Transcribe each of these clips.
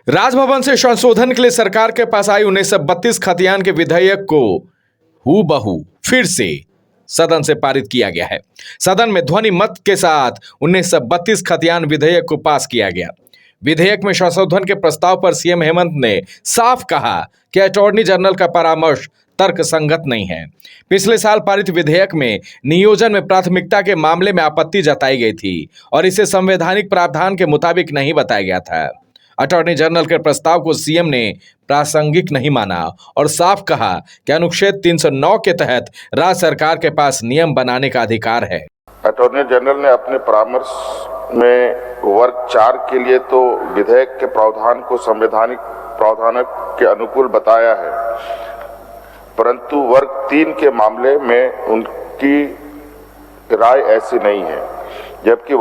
राजभवन से संशोधन के लिए सरकार के पास आई 1932 खतियान के विधेयक को हूबहू फिर से सदन से पारित किया गया है। सदन में ध्वनि मत के साथ 1932 खतियान विधेयक को पास किया गया। विधेयक में संशोधन के प्रस्ताव पर सीएम हेमंत ने साफ कहा कि अटॉर्नी जनरल का परामर्श तर्क संगत नहीं है। पिछले साल पारित विधेयक में नियोजन में प्राथमिकता के मामले में आपत्ति जताई गई थी और इसे संवैधानिक प्रावधान के मुताबिक नहीं बताया गया था। अटॉर्नी जनरल के प्रस्ताव को सीएम ने प्रासंगिक नहीं माना और साफ कहा कि अनुच्छेद 309 के तहत राज्य सरकार के पास नियम बनाने का अधिकार है। अटॉर्नी जनरल ने अपने परामर्श में वर्ग 4 के लिए तो विधेयक के प्रावधान को संवैधानिक प्रावधान के अनुकूल बताया है, परंतु वर्ग 3 के मामले में उनकी राय ऐसी नहीं है, जबकि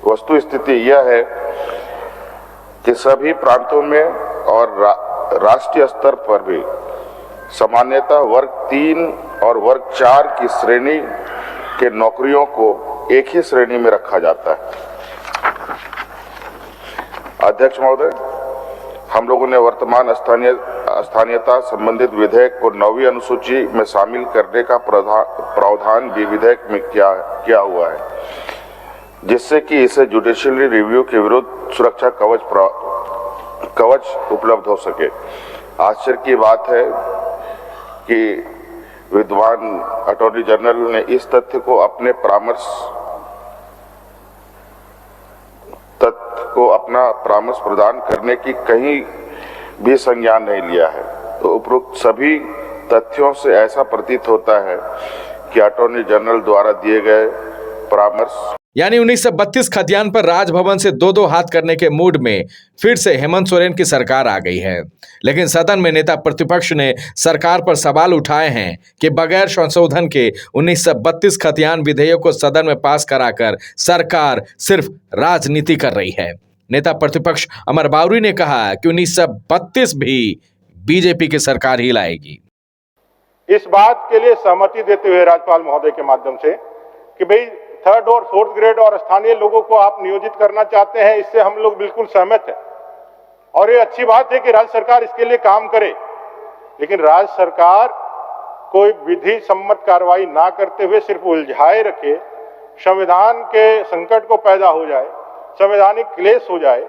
वस्तु स्थिति यह है कि सभी प्रांतों में और राष्ट्रीय स्तर पर भी सामान्यतः वर्ग 3 और वर्ग 4 की श्रेणी के नौकरियों को एक ही श्रेणी में रखा जाता है। अध्यक्ष महोदय, हम लोगों ने वर्तमान स्थानीयता संबंधित विधेयक को 9वीं अनुसूची में शामिल करने का प्रावधान भी विधेयक में किया हुआ है, जिससे कि इसे जुडिशियली रिव्यू के विरुद्ध सुरक्षा कवच उपलब्ध हो सके। आश्चर्य की बात है कि विद्वान अटॉर्नी जनरल ने इस तथ्य को अपना परामर्श प्रदान करने की कहीं भी संज्ञान नहीं लिया है। तो उपरोक्त सभी तथ्यों से ऐसा प्रतीत होता है कि अटॉर्नी जनरल द्वारा दिए गए परामर्श यानी 1932 खतियान पर राजभवन से दो हाथ करने के मूड में फिर से हेमंत सोरेन की सरकार आ गई है। लेकिन सदन में नेता प्रतिपक्ष ने सरकार पर सवाल उठाए हैं कि बगैर संशोधन के 1932 खतियान विधेयक को सदन में पास कराकर सरकार सिर्फ राजनीति कर रही है। नेता प्रतिपक्ष अमर बावरी ने कहा कि 1932 भी बीजेपी की सरकार ही लाएगी। इस बात के लिए सहमति देते हुए राज्यपाल महोदय के माध्यम से कि भाई 3rd और 4th ग्रेड और स्थानीय लोगों को आप नियोजित करना चाहते हैं, इससे हम लोग बिल्कुल सहमत हैं और ये अच्छी बात है कि राज्य सरकार इसके लिए काम करे। लेकिन राज्य सरकार कोई विधि सम्मत कार्रवाई ना करते हुए सिर्फ उलझाए रखे, संविधान के संकट को पैदा हो जाए, संवैधानिक क्लेश हो जाए।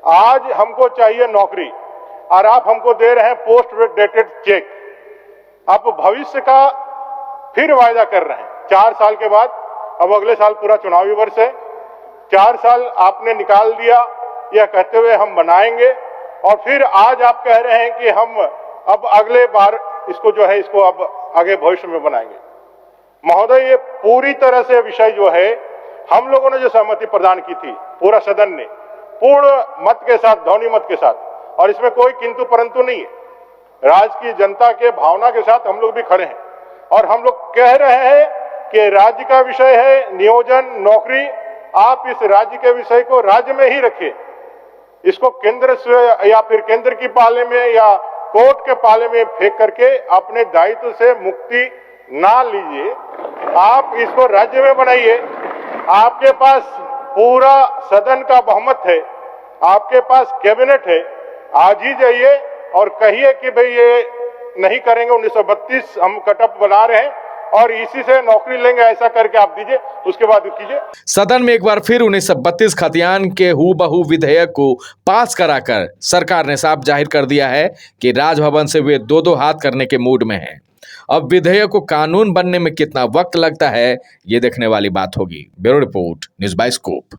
आज हमको चाहिए नौकरी और आप हमको दे रहे हैं पोस्ट डेटेड चेक। आप भविष्य का फिर वायदा कर रहे हैं 4 साल के बाद। अब अगले साल पूरा चुनावी वर्ष है, 4 साल आपने निकाल दिया यह कहते हुए हम बनाएंगे और फिर आज आप कह रहे हैं कि हम अब अगले बार इसको अब आगे भविष्य में बनाएंगे। महोदय, ये पूरी तरह से विषय जो है हम लोगों ने जो सहमति प्रदान की थी पूरा सदन ने पूर्ण मत के साथ, ध्वनि मत के साथ, और इसमें कोई किंतु परंतु नहीं है। राज्य की जनता के भावना के साथ हम लोग भी खड़े हैं और हम लोग कह रहे हैं कि राज्य का विषय है नियोजन, नौकरी। आप इस राज्य के विषय को राज्य में ही रखें, इसको केंद्र से या फिर केंद्र की पाले में या कोर्ट के पाले में फेंक करके अपने दायित्व से मुक्ति ना लीजिए। आप इसको राज्य में बनाइए। आपके पास पूरा सदन का बहुमत है, आपके पास कैबिनेट है। आज ही जाइए और कहिए कि भाई ये नहीं करेंगे, 1932 हम कटअप बना रहे हैं और इसी से नौकरी लेंगे, ऐसा करके आप दीजिए, उसके बाद कीजिए। सदन में एक बार फिर 1932 खतियान के हूबहू विधेयक को पास कराकर सरकार ने साफ जाहिर कर दिया है कि राजभवन से वे दो हाथ करने के मूड में हैं। अब विधेयक को कानून बनने में कितना वक्त लगता है, ये देखने वाली बात होगी। Bureau report, news bye scoop.